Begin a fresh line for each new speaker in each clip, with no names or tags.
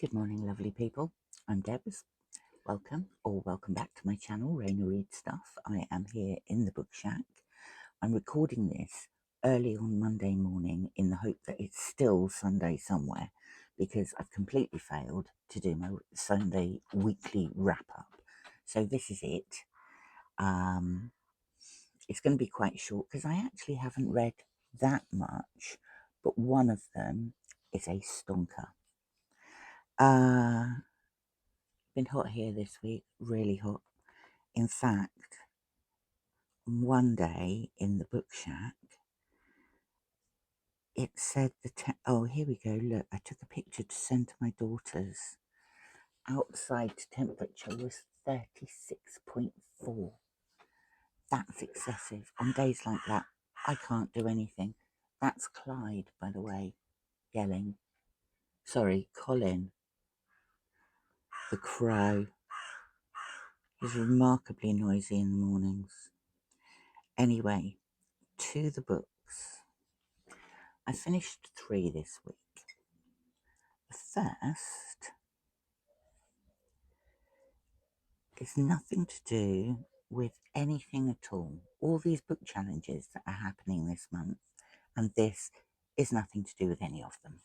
Good morning, lovely people. I'm Debs. Welcome back to my channel, Raina Read Stuff. I am here in the book shack. I'm recording this early on Monday morning in the hope that it's still Sunday somewhere, because I've completely failed to do my Sunday weekly wrap up. So this is it. It's going to be quite short because I actually haven't read that much, but one of them is a stonker. Been hot here this week, really hot. In fact, one day in the book shack, it said oh, here we go. Look, I took a picture to send to my daughters. Outside temperature was 36.4. That's excessive. On days like that, I can't do anything. That's Clyde, by the way, yelling. Sorry, Colin, the crow. He's remarkably noisy in the mornings. Anyway, to the books. I finished 3 this week. The first is nothing to do with anything at all. All these book challenges that are happening this month, and this is nothing to do with any of them.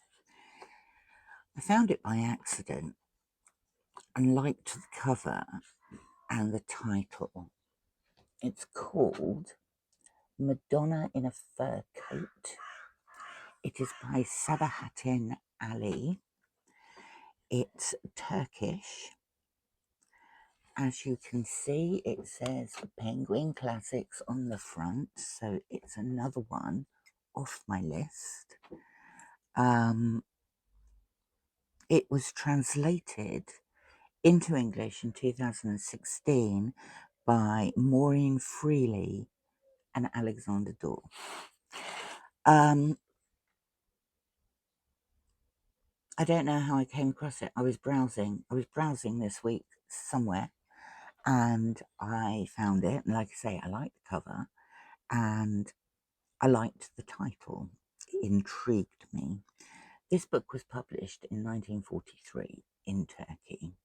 I found it by accident and liked the cover and the title. It's called Madonna in a Fur Coat. It is by Sabahattin Ali. It's Turkish. As you can see, it says Penguin Classics on the front, so it's another one off my list. It was translated into English in 2016 by Maureen Freely and Alexander Dorr. I don't know how I came across it. I was browsing this week somewhere, and I found it. And like I say, I like the cover, and I liked the title. It intrigued me. This book was published in 1943 in Turkey.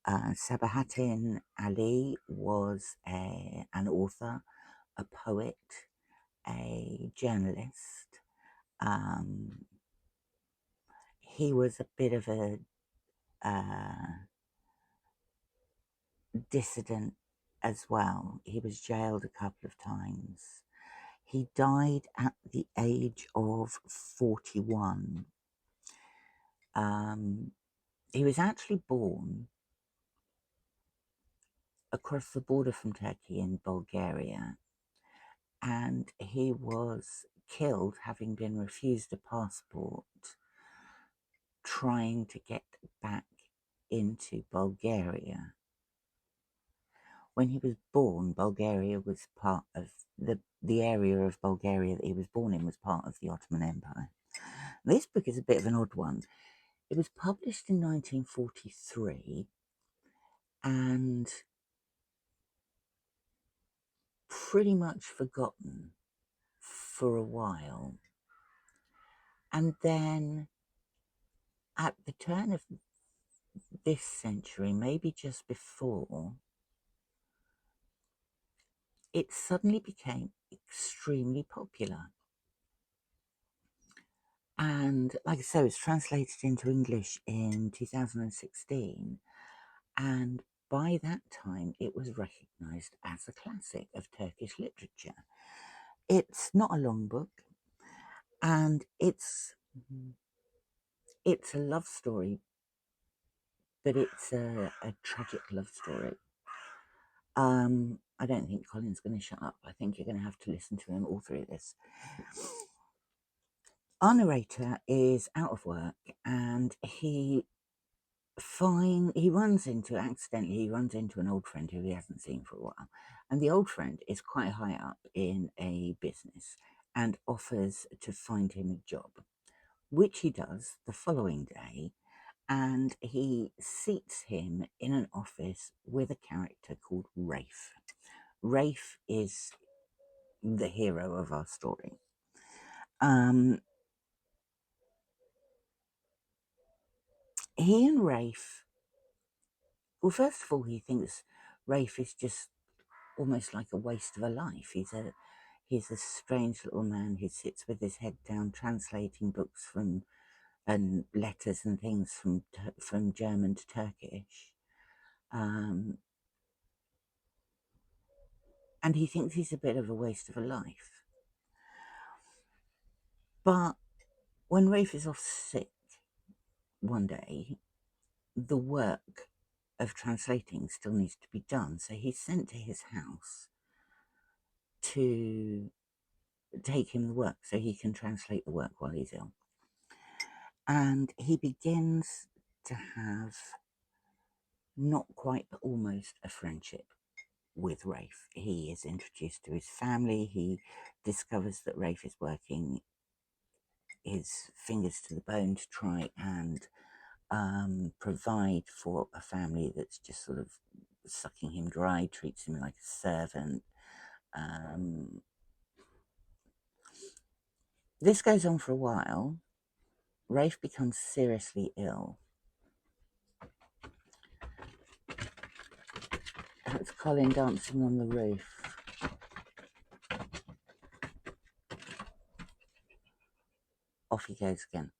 Sabahattin Ali was an author, a poet, a journalist. He was a bit of a dissident as well. He was jailed a couple of times. He died at the age of 41. He was actually born across the border from Turkey in Bulgaria, and he was killed having been refused a passport trying to get back into Bulgaria. When he was born, Bulgaria was part of the area of Bulgaria that he was born in was part of the Ottoman Empire. This book is a bit of an odd one. It was published in 1943 and pretty much forgotten for a while. And then at the turn of this century, maybe just before, it suddenly became extremely popular. And like I say, it was translated into English in 2016. And by that time, it was recognised as a classic of Turkish literature. It's not a long book, and it's a love story, but it's a tragic love story. I don't think Colin's going to shut up. I think you're going to have to listen to him all through this. Our narrator is out of work, and he runs into an old friend who he hasn't seen for a while. And the old friend is quite high up in a business and offers to find him a job, which he does the following day. And he seats him in an office with a character called Rafe. Rafe is the hero of our story. he and Rafe, well, first of all, he thinks Rafe is just almost like a waste of a life. He's a strange little man who sits with his head down translating books from and letters and things from German to Turkish. And he thinks he's a bit of a waste of a life. But when Rafe is off sick one day, the work of translating still needs to be done. So he's sent to his house to take him the work so he can translate the work while he's ill. And he begins to have not quite but almost a friendship with Rafe. He is introduced to his family. He discovers that Rafe is working his fingers to the bone to try and provide for a family that's just sort of sucking him dry, treats him like a servant. This goes on for a while. Rafe becomes seriously ill. That's Colin dancing on the roof. Off he goes again.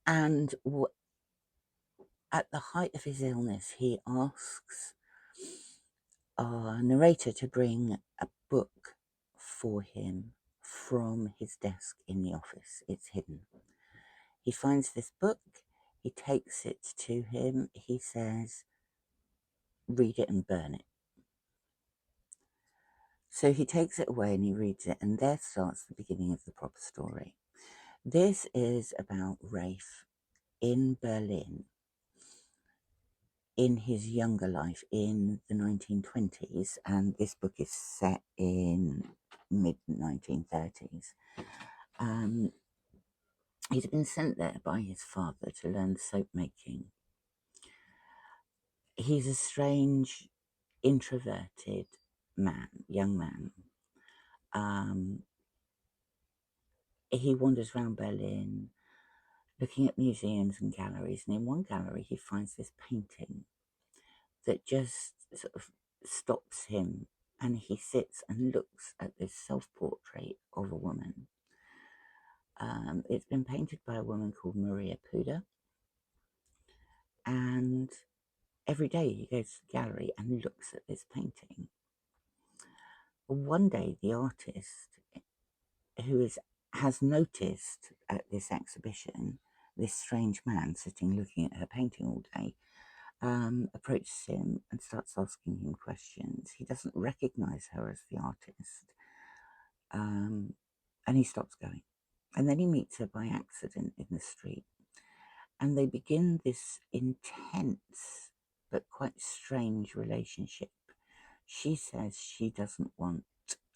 And at the height of his illness, he asks our narrator to bring a book for him from his desk in the office. It's hidden. He finds this book, he takes it to him, he says, read it and burn it. So he takes it away and he reads it, and there starts the beginning of the proper story. This is about Rafe in Berlin in his younger life in the 1920s, and this book is set in mid-1930s. He'd been sent there by his father to learn soap making. He's a strange, introverted young man. He wanders around Berlin looking at museums and galleries, and in one gallery he finds this painting that just sort of stops him, and he sits and looks at this self-portrait of a woman. It's been painted by a woman called Maria Puder, and every day he goes to the gallery and looks at this painting. One day the artist, who has noticed at this exhibition this strange man sitting looking at her painting all day, approaches him and starts asking him questions. He doesn't recognize her as the artist, and he stops going. And then he meets her by accident in the street, and they begin this intense but quite strange relationship. She says she doesn't want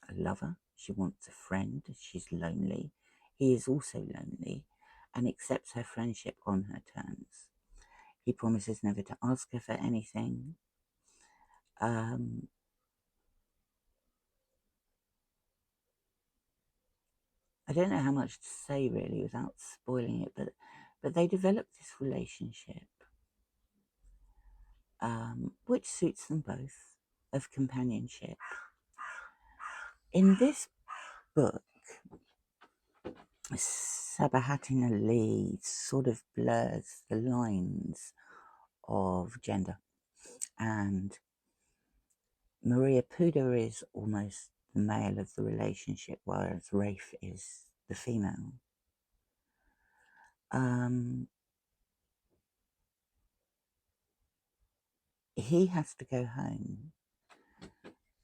a lover, she wants a friend, she's lonely. He is also lonely and accepts her friendship on her terms. He promises never to ask her for anything. I don't know how much to say really without spoiling it, but they develop this relationship, which suits them both, of companionship. In this book, Sabahattin Ali sort of blurs the lines of gender, and Maria Puder is almost the male of the relationship, whereas Rafe is the female. He has to go home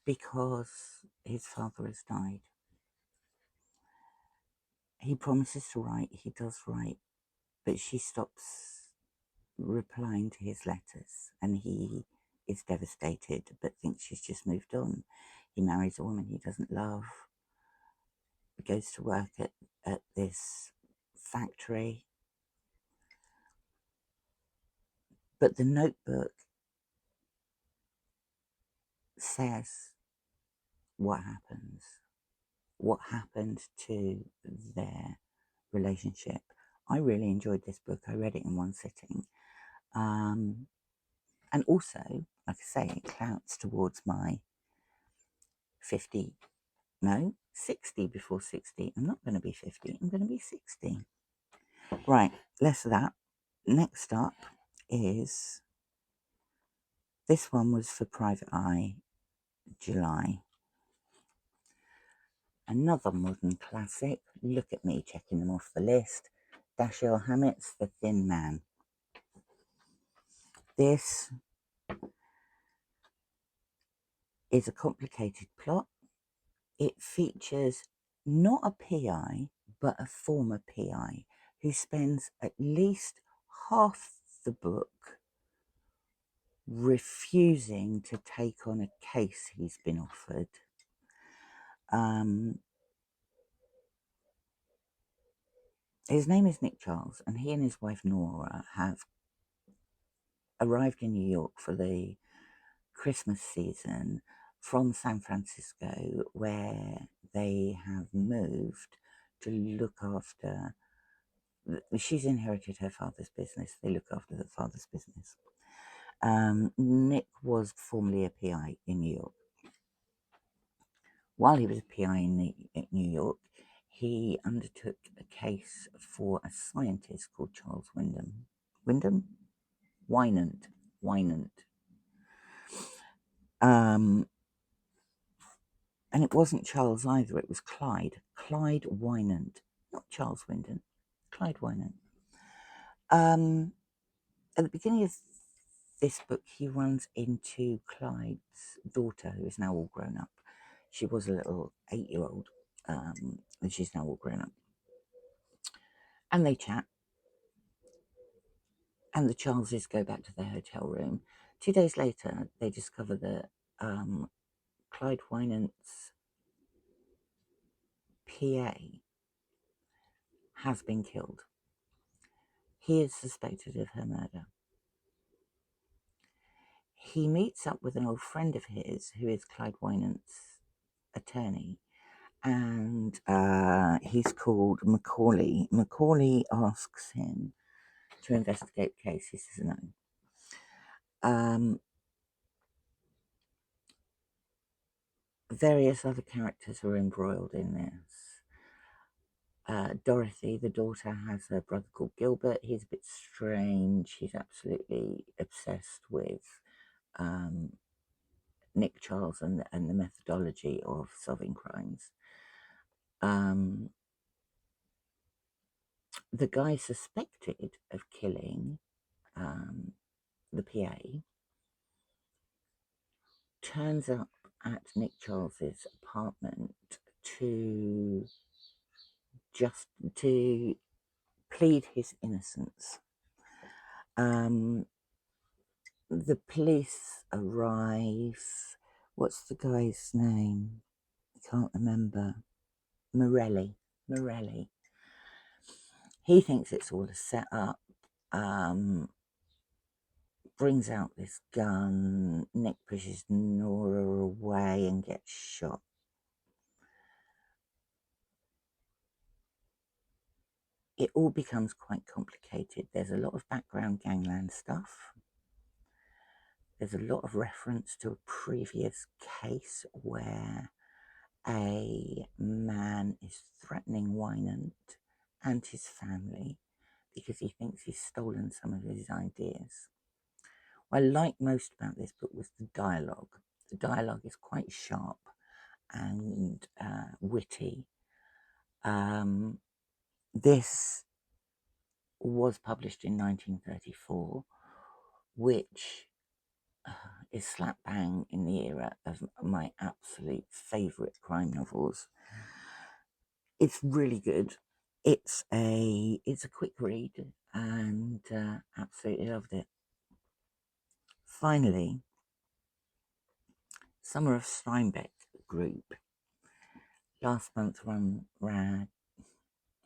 because his father has died. He promises to write, he does write, but she stops replying to his letters, and he is devastated but thinks she's just moved on. He marries a woman he doesn't love, goes to work at this factory, but the notebook says what happens what happened to their relationship. I really enjoyed this book. I read it in one sitting. And also, like I say, it counts towards my 50, no, 60 before 60. I'm not going to be 50, I'm going to be 60. Right, less of that. Next up is, this one was for Private Eye, July. Another modern classic. Look at me checking them off the list. Dashiel Hammet's The Thin Man. This is a complicated plot. It features not a PI, but a former PI who spends at least half the book refusing to take on a case he's been offered. His name is Nick Charles, and he and his wife Nora have arrived in New York for the Christmas season from San Francisco, where they have moved to look after. She's inherited her father's business. They look after the father's business. Nick was formerly a PI in New York. While he was a PI in New York, he undertook a case for a scientist called Charles Wynant. And it wasn't Charles either, it was Clyde Wynant, not Charles Wynant, Clyde Wynant. At the beginning of this book, he runs into Clyde's daughter, who is now all grown up. She was a little 8-year-old, and she's now all grown up. And they chat, and the Charleses go back to their hotel room. 2 days later, they discover that Clyde Wynant's PA has been killed. He is suspected of her murder. He meets up with an old friend of his who is Clyde Wynant's attorney, and he's called Macaulay. Macaulay asks him to investigate the case. He says no. Various other characters are embroiled in this. Dorothy, the daughter, has a brother called Gilbert. He's a bit strange. He's absolutely obsessed with Nick Charles and the methodology of solving crimes. The guy suspected of killing the PA turns up at Nick Charles's apartment to plead his innocence. The police arrive. What's the guy's name? I can't remember. Morelli. He thinks it's all a setup. Brings out this gun. Nick pushes Nora away and gets shot. It all becomes quite complicated. There's a lot of background gangland stuff. There's a lot of reference to a previous case where a man is threatening Wynant and his family because he thinks he's stolen some of his ideas. What I like most about this book was the dialogue. The dialogue is quite sharp and witty. This was published in 1934, which is slap bang in the era of my absolute favourite crime novels. It's really good. It's a quick read, and absolutely loved it. Finally, Summer of Steinbeck group. Last month ran.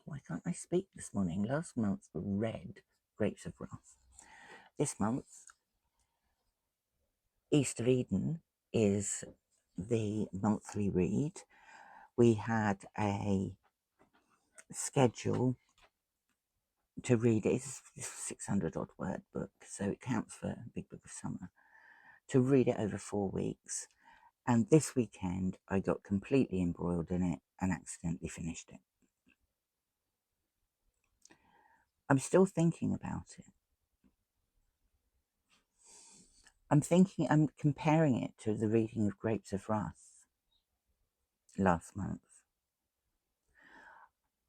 Why can't I speak this morning? Last month read Grapes of Wrath. This month, East of Eden is the monthly read, we had a schedule to read it. It's a 600 odd word book, so it counts for Big Book of Summer, to read it over 4 weeks. And this weekend I got completely embroiled in it and accidentally finished it. I'm still thinking about it. I'm comparing it to the reading of Grapes of Wrath last month.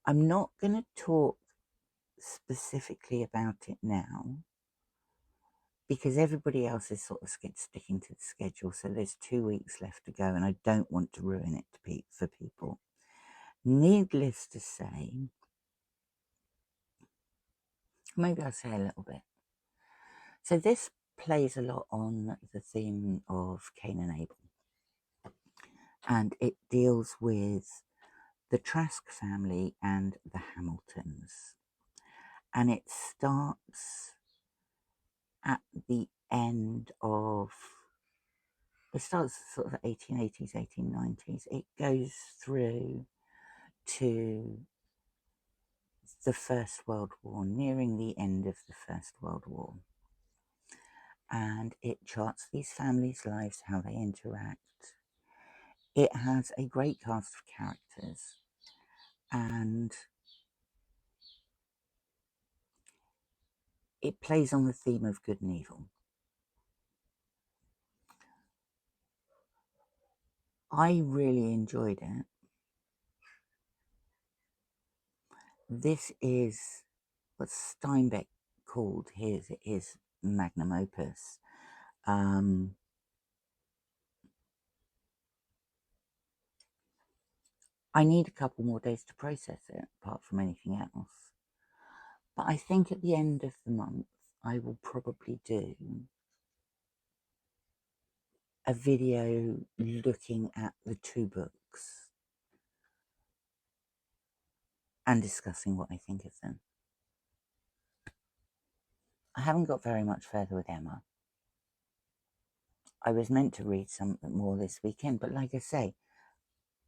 I'm not going to talk specifically about it now because everybody else is sort of sticking to the schedule, so there's 2 weeks left to go and I don't want to ruin it for people. Needless to say, maybe I'll say a little bit. So this plays a lot on the theme of Cain and Abel, and it deals with the Trask family and the Hamiltons, and it starts at the end of, it starts sort of 1880s, 1890s. It goes through to the First World War, nearing the end of the First World War. And it charts these families' lives, how they interact. It has a great cast of characters, and it plays on the theme of good and evil. I really enjoyed it. This is what Steinbeck called his magnum opus. I need a couple more days to process it, apart from anything else. But I think at the end of the month, I will probably do a video looking at the 2 books and discussing what I think of them. I haven't got very much further with Emma. I was meant to read something more this weekend, but like I say,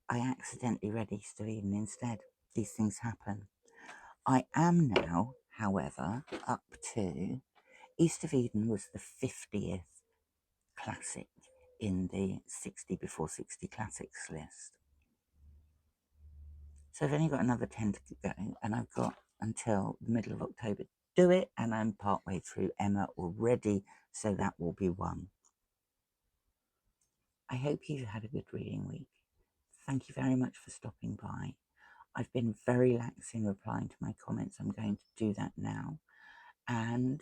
I accidentally read East of Eden instead. These things happen. I am now, however, up to East of Eden was the 50th classic in the 60 before 60 classics list. So I've only got another 10 to go, and I've got until the middle of October to do it, and I'm partway through Emma already, so that will be 1. I hope you've had a good reading week. Thank you very much for stopping by. I've been very lax in replying to my comments. I'm going to do that now. And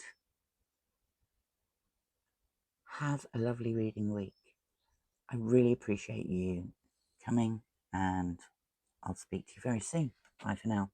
have a lovely reading week. I really appreciate you coming, and I'll speak to you very soon. Bye for now.